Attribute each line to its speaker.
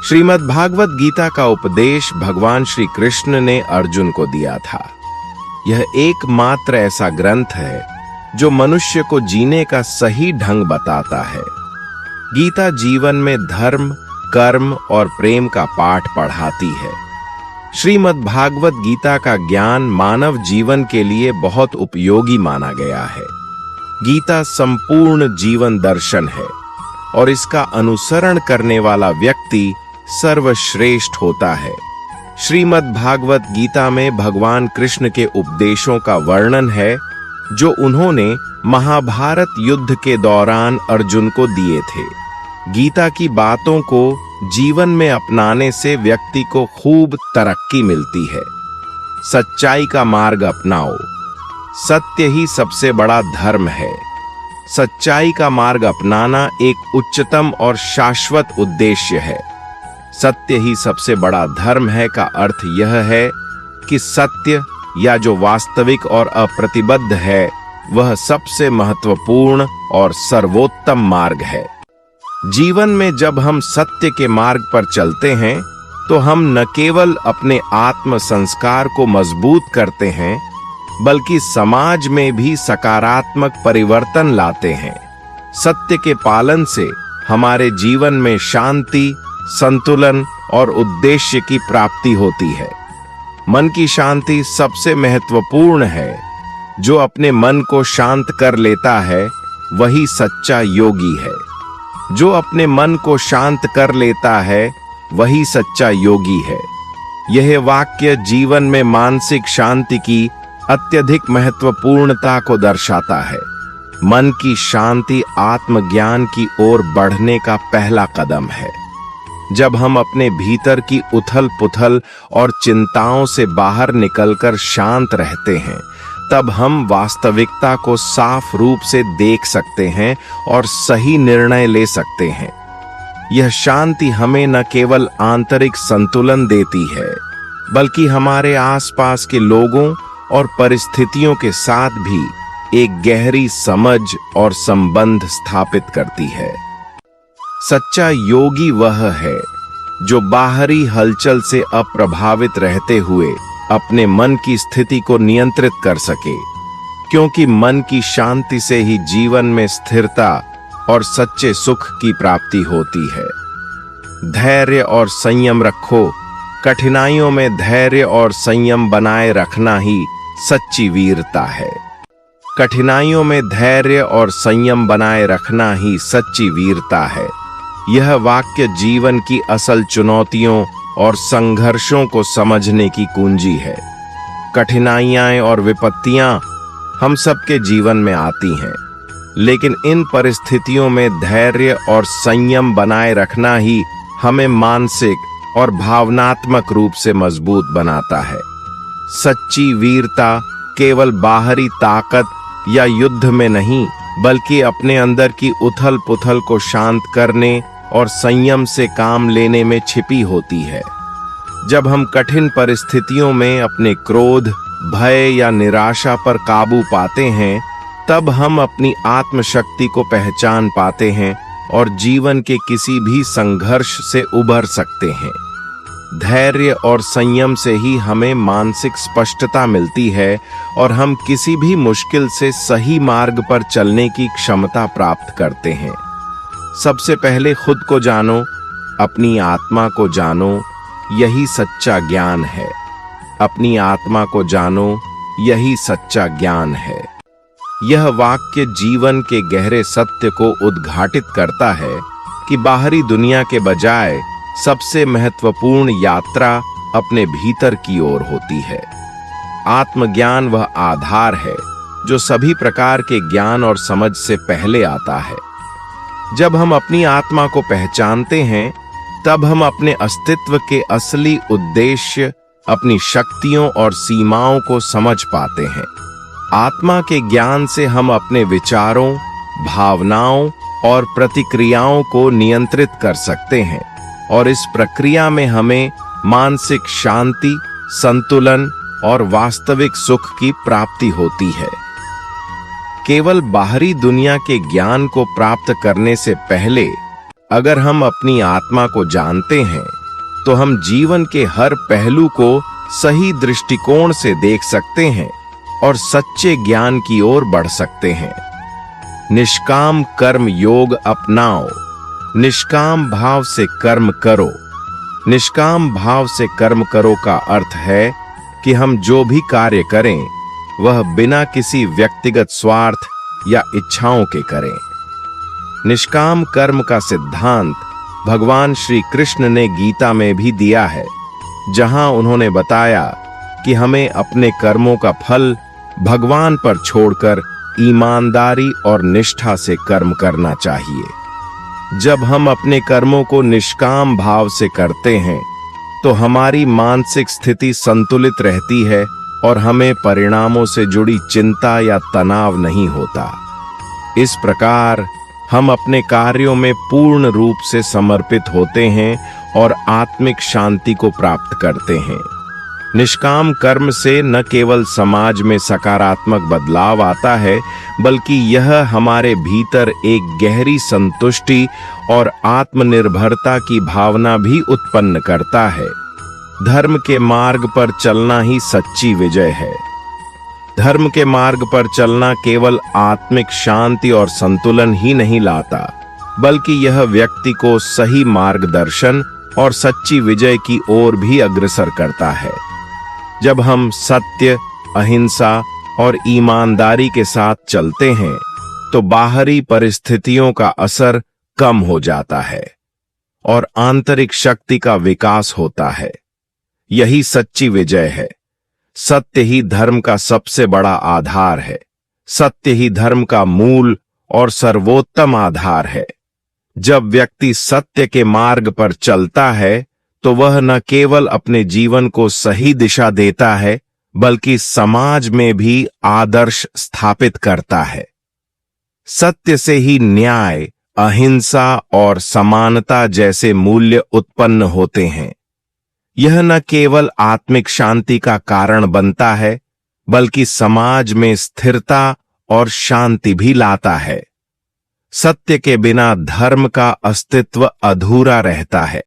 Speaker 1: श्रीमद् भागवत गीता का उपदेश भगवान श्री कृष्ण ने अर्जुन को दिया था। यह एकमात्र ऐसा ग्रंथ है जो मनुष्य को जीने का सही ढंग बताता है। गीता जीवन में धर्म, कर्म और प्रेम का पाठ पढ़ाती है। श्रीमद् भागवत गीता का ज्ञान मानव जीवन के लिए बहुत उपयोगी माना गया है। गीता संपूर्ण जीवन दर्शन है और इसका अनुसरण करने वाला व्यक्ति सर्वश्रेष्ठ होता है। श्रीमद् भागवत गीता में भगवान कृष्ण के उपदेशों का वर्णन है जो उन्होंने महाभारत युद्ध के दौरान अर्जुन को दिए थे। गीता की बातों को जीवन में अपनाने से व्यक्ति को खूब तरक्की मिलती है। सच्चाई का मार्ग अपनाओ। सत्य ही सबसे बड़ा धर्म है। सच्चाई का मार्ग अपनाना एक उच्चतम और शाश्वत उद्देश्य है। सत्य ही सबसे बड़ा धर्म है का अर्थ यह है कि सत्य या जो वास्तविक और अप्रतिबद्ध है वह सबसे महत्वपूर्ण और सर्वोत्तम मार्ग है। जीवन में जब हम सत्य के मार्ग पर चलते हैं तो हम न केवल अपने आत्म संस्कार को मजबूत करते हैं बल्कि समाज में भी सकारात्मक परिवर्तन लाते हैं। सत्य के पालन से हमारे जीवन में शांति, संतुलन और उद्देश्य की प्राप्ति होती है। मन की शांति सबसे महत्वपूर्ण है। जो अपने मन को शांत कर लेता है वही सच्चा योगी है। जो अपने मन को शांत कर लेता है वही सच्चा योगी है। यह वाक्य जीवन में मानसिक शांति की अत्यधिक महत्वपूर्णता को दर्शाता है। मन की शांति आत्मज्ञान की ओर बढ़ने का पहला कदम है। जब हम अपने भीतर की उथल-पुथल और चिंताओं से बाहर निकलकर शांत रहते हैं, तब हम वास्तविकता को साफ रूप से देख सकते हैं और सही निर्णय ले सकते हैं। यह शांति हमें न केवल आंतरिक संतुलन देती है, बल्कि हमारे आसपास के लोगों और परिस्थितियों के साथ भी एक गहरी समझ और संबंध स्थापित करती है। सच्चा योगी वह है जो बाहरी हलचल से अप्रभावित रहते हुए अपने मन की स्थिति को नियंत्रित कर सके, क्योंकि मन की शांति से ही जीवन में स्थिरता और सच्चे सुख की प्राप्ति होती है। धैर्य और संयम रखो। कठिनाइयों में धैर्य और संयम बनाए रखना ही सच्ची वीरता है। कठिनाइयों में धैर्य और संयम बनाए रखना ही सच्ची वीरता है। यह वाक्य जीवन की असल चुनौतियों और संघर्षों को समझने की कुंजी है। कठिनाइयां और विपत्तियां हम सबके जीवन में आती हैं, लेकिन इन परिस्थितियों में धैर्य और संयम बनाए रखना ही हमें मानसिक और भावनात्मक रूप से मजबूत बनाता है। सच्ची वीरता केवल बाहरी ताकत या युद्ध में नहीं, बल्कि अपने अंदर की उथल-पुथल को शांत करने और संयम से काम लेने में छिपी होती है। जब हम कठिन परिस्थितियों में अपने क्रोध, भय या निराशा पर काबू पाते हैं, तब हम अपनी आत्मशक्ति को पहचान पाते हैं और जीवन के किसी भी संघर्ष से उबर सकते हैं। धैर्य और संयम से ही हमें मानसिक स्पष्टता मिलती है और हम किसी भी मुश्किल से सही मार्ग पर चलने की क्षमता प्राप्त करते हैं। सबसे पहले खुद को जानो, अपनी आत्मा को जानो, यही सच्चा ज्ञान है। अपनी आत्मा को जानो, यही सच्चा ज्ञान है। यह वाक्य जीवन के गहरे सत्य को उद्घाटित करता है कि बाहरी दुनिया के बजाय सबसे महत्वपूर्ण यात्रा अपने भीतर की ओर होती है। आत्मज्ञान वह आधार है जो सभी प्रकार के ज्ञान और समझ से पहले आता है। जब हम अपनी आत्मा को पहचानते हैं, तब हम अपने अस्तित्व के असली उद्देश्य, अपनी शक्तियों और सीमाओं को समझ पाते हैं। आत्मा के ज्ञान से हम अपने विचारों, भावनाओं और प्रतिक्रियाओं को नियंत्रित कर सकते हैं और इस प्रक्रिया में हमें मानसिक शांति, संतुलन और वास्तविक सुख की प्राप्ति होती है। केवल बाहरी दुनिया के ज्ञान को प्राप्त करने से पहले अगर हम अपनी आत्मा को जानते हैं तो हम जीवन के हर पहलू को सही दृष्टिकोण से देख सकते हैं और सच्चे ज्ञान की ओर बढ़ सकते हैं। निष्काम कर्म योग अपनाओ, निष्काम भाव से कर्म करो। निष्काम भाव से कर्म करो का अर्थ है कि हम जो भी कार्य करें वह बिना किसी व्यक्तिगत स्वार्थ या इच्छाओं के करें। निष्काम कर्म का सिद्धांत भगवान श्री कृष्ण ने गीता में भी दिया है, जहां उन्होंने बताया कि हमें अपने कर्मों का फल भगवान पर छोड़कर ईमानदारी और निष्ठा से कर्म करना चाहिए। जब हम अपने कर्मों को निष्काम भाव से करते हैं तो हमारी मानसिक स्थिति संतुलित रहती है और हमें परिणामों से जुड़ी चिंता या तनाव नहीं होता। इस प्रकार हम अपने कार्यों में पूर्ण रूप से समर्पित होते हैं और आत्मिक शांति को प्राप्त करते हैं। निष्काम कर्म से न केवल समाज में सकारात्मक बदलाव आता है, बल्कि यह हमारे भीतर एक गहरी संतुष्टि और आत्मनिर्भरता की भावना भी उत्पन्न करता है। धर्म के मार्ग पर चलना ही सच्ची विजय है। धर्म के मार्ग पर चलना केवल आत्मिक शांति और संतुलन ही नहीं लाता, बल्कि यह व्यक्ति को सही मार्गदर्शन और सच्ची विजय की ओर भी अग्रसर करता है। जब हम सत्य, अहिंसा और ईमानदारी के साथ चलते हैं तो बाहरी परिस्थितियों का असर कम हो जाता है और आंतरिक शक्ति का विकास होता है। यही सच्ची विजय है। सत्य ही धर्म का सबसे बड़ा आधार है। सत्य ही धर्म का मूल और सर्वोत्तम आधार है। जब व्यक्ति सत्य के मार्ग पर चलता है तो वह न केवल अपने जीवन को सही दिशा देता है, बल्कि समाज में भी आदर्श स्थापित करता है। सत्य से ही न्याय, अहिंसा और समानता जैसे मूल्य उत्पन्न होते हैं। यह न केवल आत्मिक शांति का कारण बनता है, बल्कि समाज में स्थिरता और शांति भी लाता है। सत्य के बिना धर्म का अस्तित्व अधूरा रहता है।